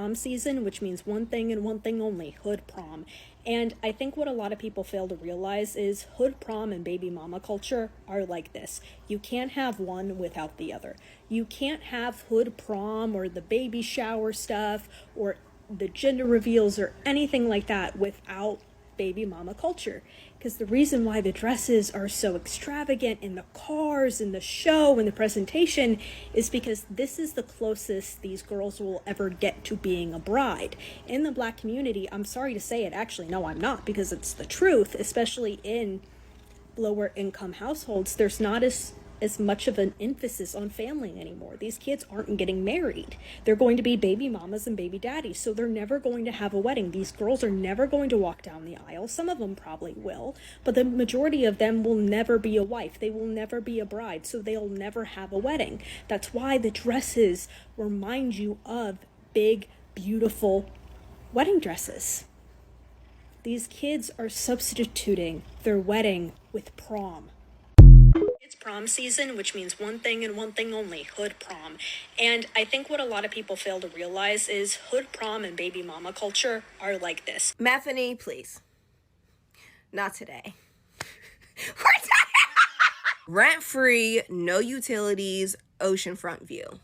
prom season, which means one thing and one thing only, hood prom. And I think what a lot of people fail to realize is hood prom and baby mama culture are like this. You can't have one without the other. You can't have hood prom or the baby shower stuff or the gender reveals or anything like that without baby mama culture. Because the reason why the dresses are so extravagant in the cars and the show and the presentation is because this is the closest these girls will ever get to being a bride. In the Black community, I'm sorry to say it, actually, no, I'm not, because it's the truth, especially in lower income households, there's not as much of an emphasis on family anymore. These kids aren't getting married. They're going to be baby mamas and baby daddies, so they're never going to have a wedding. These girls are never going to walk down the aisle. Some of them probably will, but the majority of them will never be a wife. They will never be a bride, so they'll never have a wedding. That's why the dresses remind you of big, beautiful wedding dresses. These kids are substituting their wedding with prom. It's prom season, which means one thing and one thing only, hood prom. And I think what a lot of people fail to realize is hood prom and baby mama culture are like this. Bethany, please. Not today. Rent-free, no utilities, oceanfront view.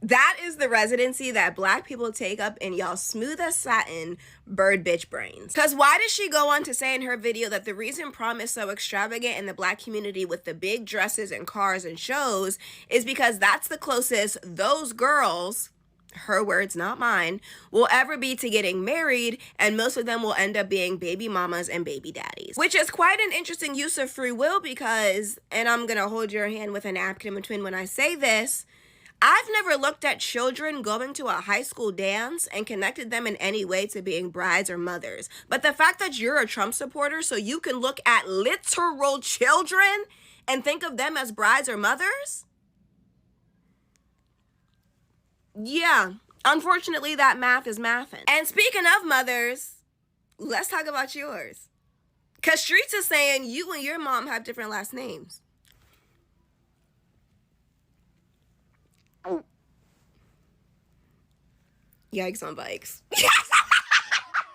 That is the residency that Black people take up in y'all smooth as satin bird bitch brains. Because why does she go on to say in her video that the reason prom is so extravagant in the Black community with the big dresses and cars and shows is because that's the closest those girls, her words, not mine, will ever be to getting married, and most of them will end up being baby mamas and baby daddies. Which is quite an interesting use of free will because, and I'm going to hold your hand with a napkin in between when I say this, I've never looked at children going to a high school dance and connected them in any way to being brides or mothers. But the fact that you're a Trump supporter so you can look at literal children and think of them as brides or mothers? Yeah, unfortunately that math is mathin'. And speaking of mothers, let's talk about yours. Because Streets is saying you and your mom have different last names. Yikes on bikes.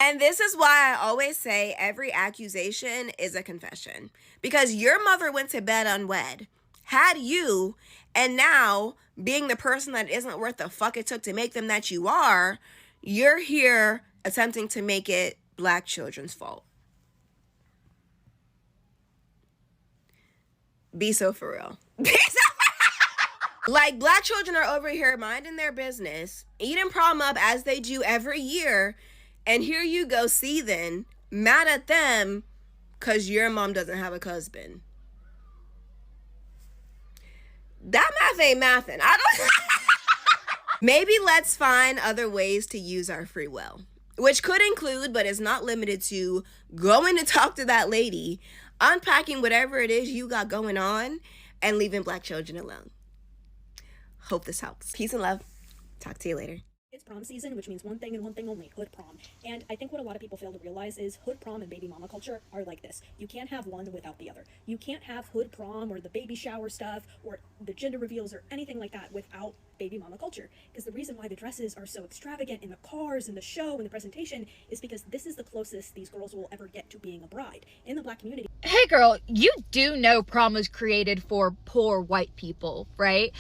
And this is why I always say every accusation is a confession. Because your mother went to bed unwed, had you, and now, being the person that isn't worth the fuck it took to make them that you are, you're here attempting to make it Black children's fault. Be so for real. Like, Black children are over here minding their business, eating prom up as they do every year, and here you go seething, mad at them because your mom doesn't have a husband. That math ain't mathin'. I don't... Maybe let's find other ways to use our free will, which could include, but is not limited to, going to talk to that lady, unpacking whatever it is you got going on, and leaving Black children alone. Hope this helps. Peace and love. Talk to you later. It's prom season, which means one thing and one thing only, hood prom. And I think what a lot of people fail to realize is hood prom and baby mama culture are like this. You can't have one without the other. You can't have hood prom or the baby shower stuff or the gender reveals or anything like that without baby mama culture. Because the reason why the dresses are so extravagant in the cars and the show and the presentation is because this is the closest these girls will ever get to being a bride. In the Black community. Hey girl, you do know prom was created for poor white people, right?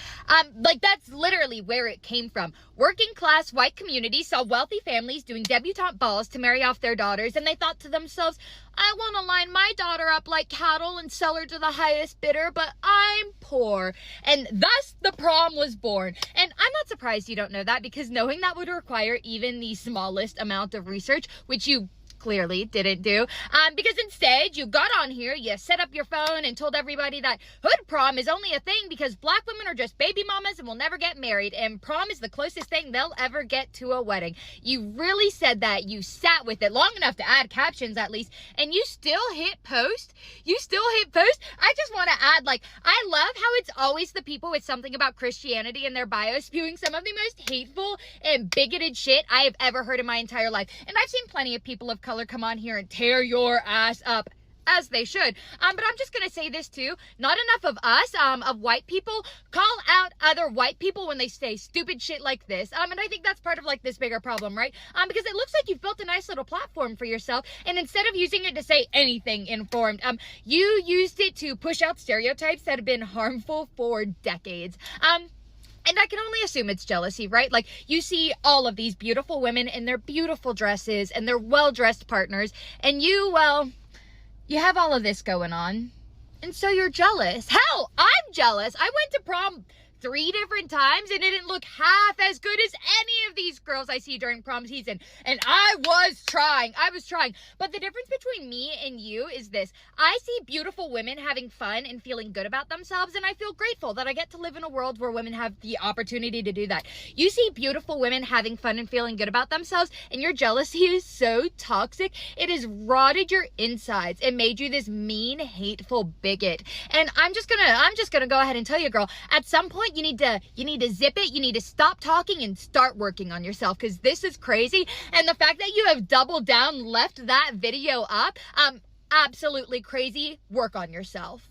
Like that's literally where it came from. Working class white communities saw wealthy families doing debutante balls to marry off their daughters, and they thought to themselves, I want to line my daughter up like cattle and sell her to the highest bidder, but I'm poor. And thus the prom was born. And I'm not surprised you don't know that, because knowing that would require even the smallest amount of research, which you clearly didn't do, because instead you got on here, you set up your phone and told everybody that hood prom is only a thing because Black women are just baby mamas and will never get married, and prom is the closest thing they'll ever get to a wedding. You really said that. You sat with it long enough to add captions at least, and you still hit post. I just want to add, like, I love how it's always the people with something about Christianity in their bio spewing some of the most hateful and bigoted shit I have ever heard in my entire life. And I've seen plenty of people of color come on here and tear your ass up. as they should. But I'm just gonna say this too. Not enough of us, of white people, call out other white people when they say stupid shit like this. And I think that's part of like this bigger problem, right? Because it looks like you've built a nice little platform for yourself, and instead of using it to say anything informed, you used it to push out stereotypes that have been harmful for decades. And I can only assume it's jealousy, right? Like, you see all of these beautiful women in their beautiful dresses and their well-dressed partners, and you, well, you have all of this going on, and so you're jealous. Hell, I'm jealous. I went to prom 3 different times and it didn't look half as good as any of these girls I see during prom season. And I was trying. But the difference between me and you is this. I see beautiful women having fun and feeling good about themselves, and I feel grateful that I get to live in a world where women have the opportunity to do that. You see beautiful women having fun and feeling good about themselves, and your jealousy is so toxic. It has rotted your insides. It made you this mean, hateful bigot. And I'm just gonna go ahead and tell you, girl, at some point you need to zip it. You need to stop talking and start working on yourself, because this is crazy. And the fact that you have doubled down, left that video up, absolutely crazy. Work on yourself.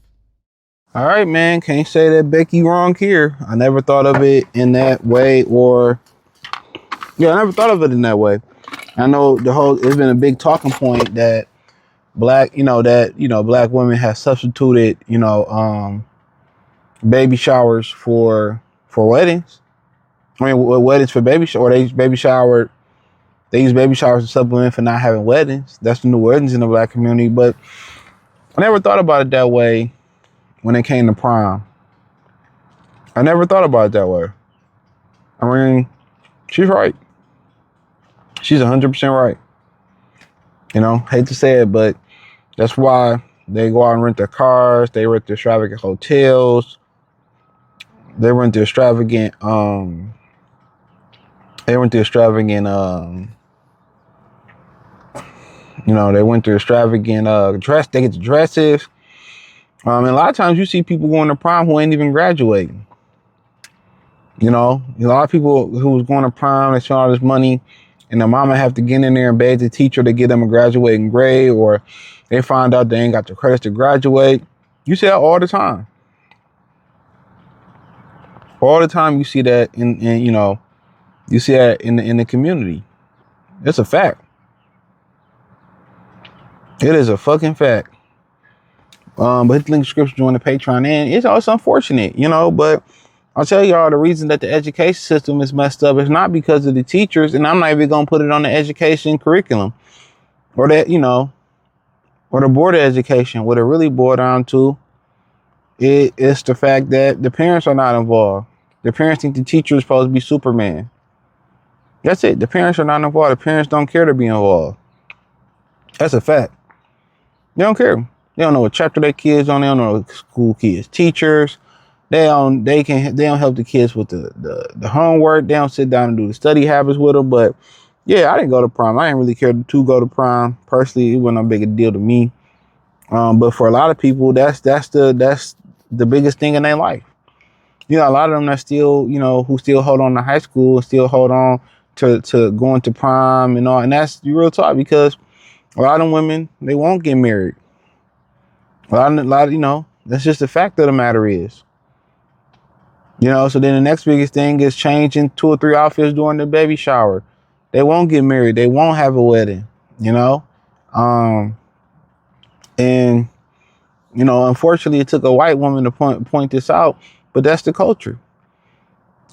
All right, man. Can't say that Becky wrong here. I never thought of it in that way, I never thought of it in that way. I know it's been a big talking point that black women have substituted, baby showers for weddings. I mean, weddings for baby shower. They use baby showers to supplement for not having weddings. That's the new weddings in the black community. But I never thought about it that way when it came to prom. I never thought about it that way. I mean, she's right. She's 100% right. Hate to say it, but that's why they go out and rent their cars. They rent the extravagant hotels. They rent the extravagant, they went to extravagant dress. They get the dresses. And a lot of times you see people going to prom who ain't even graduating. A lot of people who's going to prom, they spend all this money, and their mama have to get in there and beg the teacher to get them a graduating grade, or they find out they ain't got the credits to graduate. You see that all the time. All the time you see that you see that in the community. It's a fact. It is a fucking fact. But hit the link in the description, join the Patreon, and it's unfortunate, but I'll tell y'all the reason that the education system is messed up is not because of the teachers, and I'm not even gonna put it on the education curriculum or that, or the board of education. What it really boiled down to is the fact that the parents are not involved. The parents think the teacher is supposed to be Superman. That's it. The parents are not involved. The parents don't care to be involved. That's a fact. They don't care. They don't know what chapter their kids on. They don't know what school kids, teachers. They don't help the kids with the homework. They don't sit down and do the study habits with them. But yeah, I didn't go to prom. I didn't really care to go to prom. Personally, it wasn't a big a deal to me. But for a lot of people, that's the biggest thing in their life. A lot of them that still, who still hold on to high school, still hold on to going to prom and all. And that's the real talk, because a lot of women, they won't get married. A lot, that's just the fact of the matter is. So then the next biggest thing is changing 2 or 3 outfits during the baby shower. They won't get married. They won't have a wedding, and, unfortunately, it took a white woman to point this out, but that's the culture.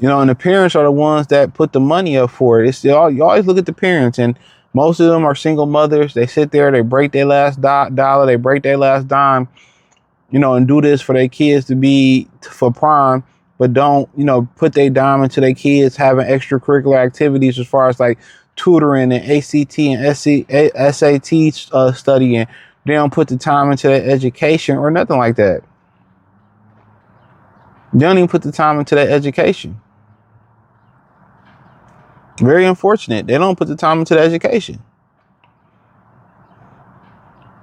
And the parents are the ones that put the money up for it. You always look at the parents, and most of them are single mothers. They sit there, they break their last dollar, they break their last dime, and do this for their kids to be for prom, but don't, put their dime into their kids having extracurricular activities as far as like tutoring and ACT and SAT studying. They don't put the time into their education or nothing like that. They don't even put the time into their education. Very unfortunate. They don't put the time into the education.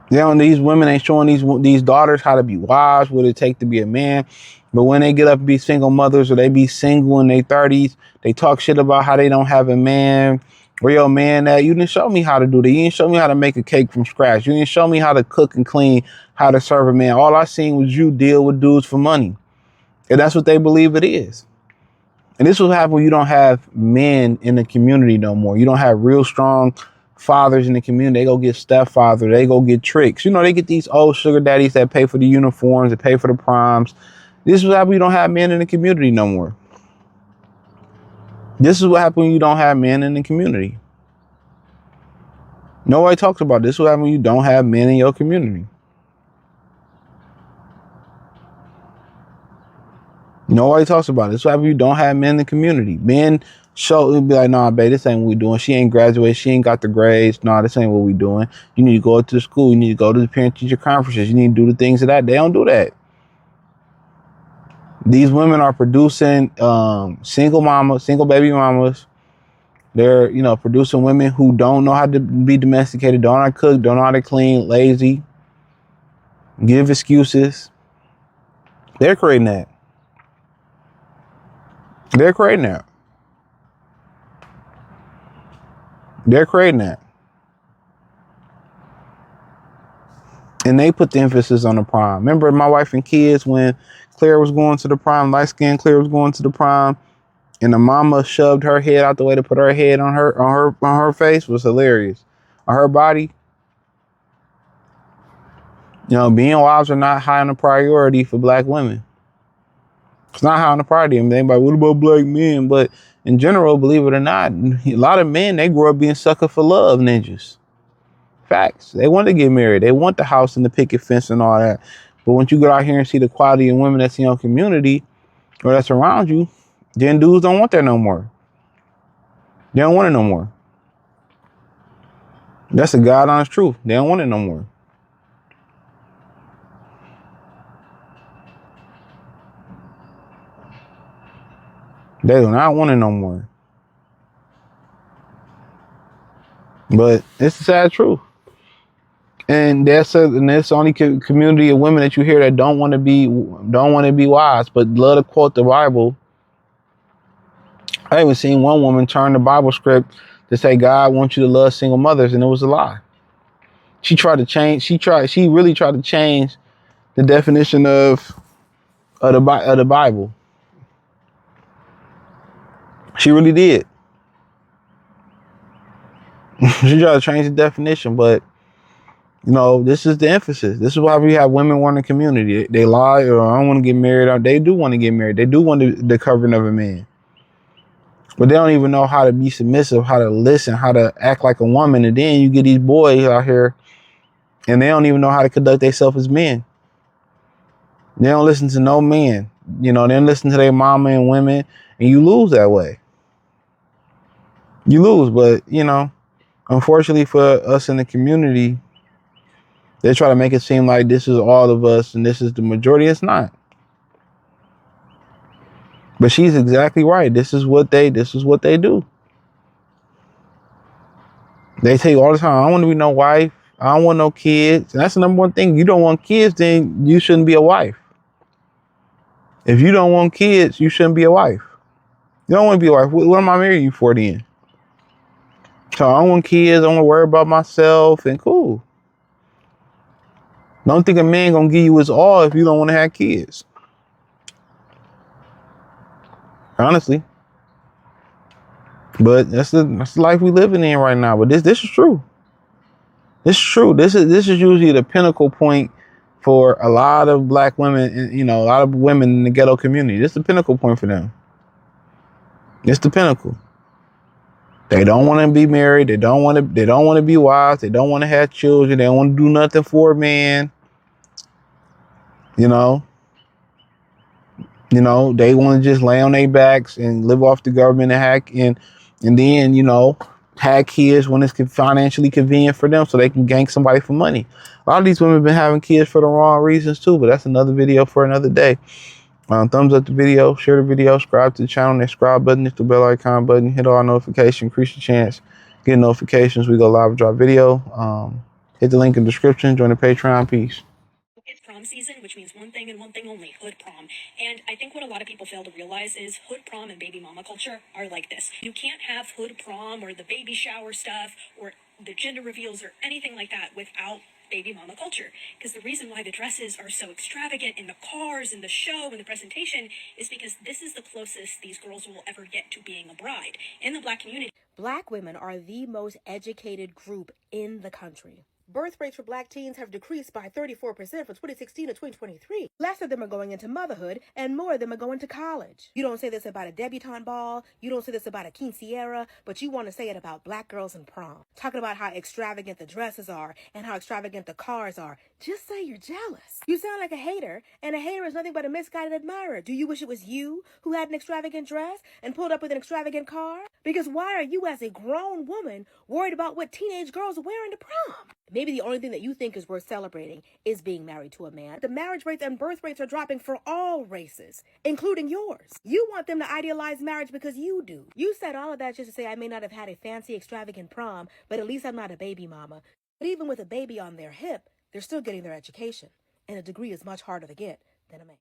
These women ain't showing these daughters how to be wives, what it take to be a man. But when they get up and be single mothers, or they be single in their 30s, they talk shit about how they don't have a man. Where your man at? You didn't show me how to do that. You didn't show me how to make a cake from scratch. You didn't show me how to cook and clean, how to serve a man. All I seen was you deal with dudes for money. And that's what they believe it is. And this will happen when you don't have men in the community no more. You don't have real strong fathers in the community. They go get stepfather. They go get tricks. You know, they get these old sugar daddies that pay for the uniforms, that pay for the proms. This is what happens when you don't have men in the community no more. This is what happens when you don't have men in the community. Nobody talks about this. This is what happens when you don't have men in your community. Nobody talks about it. This is what happens when you don't have men in the community. Men show, be like, nah, babe, this ain't what we doing. She ain't graduated. She ain't got the grades. Nah, this ain't what we doing. You need to go to the school. You need to go to the parent-teacher conferences. You need to do the things of that. They don't do that. These women are producing single mamas, single baby mamas. They're, producing women who don't know how to be domesticated, don't know how to cook, don't know how to clean, lazy, give excuses. They're creating that. They're creating that. They're creating that. And they put the emphasis on the prom. Remember My Wife and Kids, when Claire was going to the prom, light-skinned Claire was going to the prom, and the mama shoved her head out the way to put her head on her face? Was hilarious. On her body. Being wives are not high on the priority for black women. It's not high on the priority. I mean, they like, what about black men? But in general, believe it or not, a lot of men, they grow up being sucker for love ninjas. Facts. They want to get married. They want the house and the picket fence and all that. But once you get out here and see the quality of women that's in your community or that's around you, then dudes don't want that no more. They don't want it no more. That's the God honest truth. They don't want it no more. They do not want it no more. But it's the sad truth. And that's the only community of women that you hear that don't want to be wise, but love to quote the Bible. I even seen one woman turn the Bible script to say God wants you to love single mothers, and it was a lie. She really tried to change the definition of the Bible. She really did. She tried to change the definition, but this is the emphasis. This is why we have women want a community. They lie, or I don't want to get married. They do want to get married. They do want the covering of a man. But they don't even know how to be submissive, how to listen, how to act like a woman. And then you get these boys out here and they don't even know how to conduct themselves as men. They don't listen to no men. They don't listen to their mama and women, and you lose that way. You lose, but, unfortunately for us in the community, they try to make it seem like this is all of us and this is the majority. It's not. But she's exactly right. This is what they do. They tell you all the time, I don't want to be no wife. I don't want no kids. And that's the number one thing. You don't want kids, then you shouldn't be a wife. If you don't want kids, you shouldn't be a wife. You don't want to be a wife. What am I marrying you for then? So I don't want kids. I don't want to worry about myself, and cool. Don't think a man gonna give you his all if you don't want to have kids. Honestly. But that's the life we living in right now. But this is true. This is true. This is usually the pinnacle point for a lot of black women, and a lot of women in the ghetto community. This is the pinnacle point for them. It's the pinnacle. They don't want to be married. They don't want to be wives. They don't want to have children. They don't want to do nothing for a man. They want to just lay on their backs and live off the government and then have kids when it's financially convenient for them so they can gank somebody for money. A lot of these women have been having kids for the wrong reasons too, but that's another video for another day. Thumbs up the video, share the video, subscribe to the channel, that subscribe button, hit the bell icon button, hit all notifications, increase your chance, get notifications. We go live, drop video. Hit the link in the description, join the Patreon. Peace. It's prom season, which means one thing and one thing only, hood prom. And I think what a lot of people fail to realize is hood prom and baby mama culture are like this. You can't have hood prom or the baby shower stuff or the gender reveals or anything like that without baby mama culture. Because the reason why the dresses are so extravagant in the cars and the show and the presentation is because this is the closest these girls will ever get to being a bride. In the Black community, Black women are the most educated group in the country. Birth rates for Black teens have decreased by 34% from 2016 to 2023. Less of them are going into motherhood, and more of them are going to college. You don't say this about a debutante ball, you don't say this about a quinceañera, but you want to say it about Black girls in prom. Talking about how extravagant the dresses are and how extravagant the cars are. Just say you're jealous. You sound like a hater, and a hater is nothing but a misguided admirer. Do you wish it was you who had an extravagant dress and pulled up with an extravagant car? Because why are you, as a grown woman, worried about what teenage girls are wearing to prom? Maybe the only thing that you think is worth celebrating is being married to a man. The marriage rates and birth rates are dropping for all races, including yours. You want them to idealize marriage because you do. You said all of that just to say I may not have had a fancy, extravagant prom, but at least I'm not a baby mama. But even with a baby on their hip, they're still getting their education, and a degree is much harder to get than a man.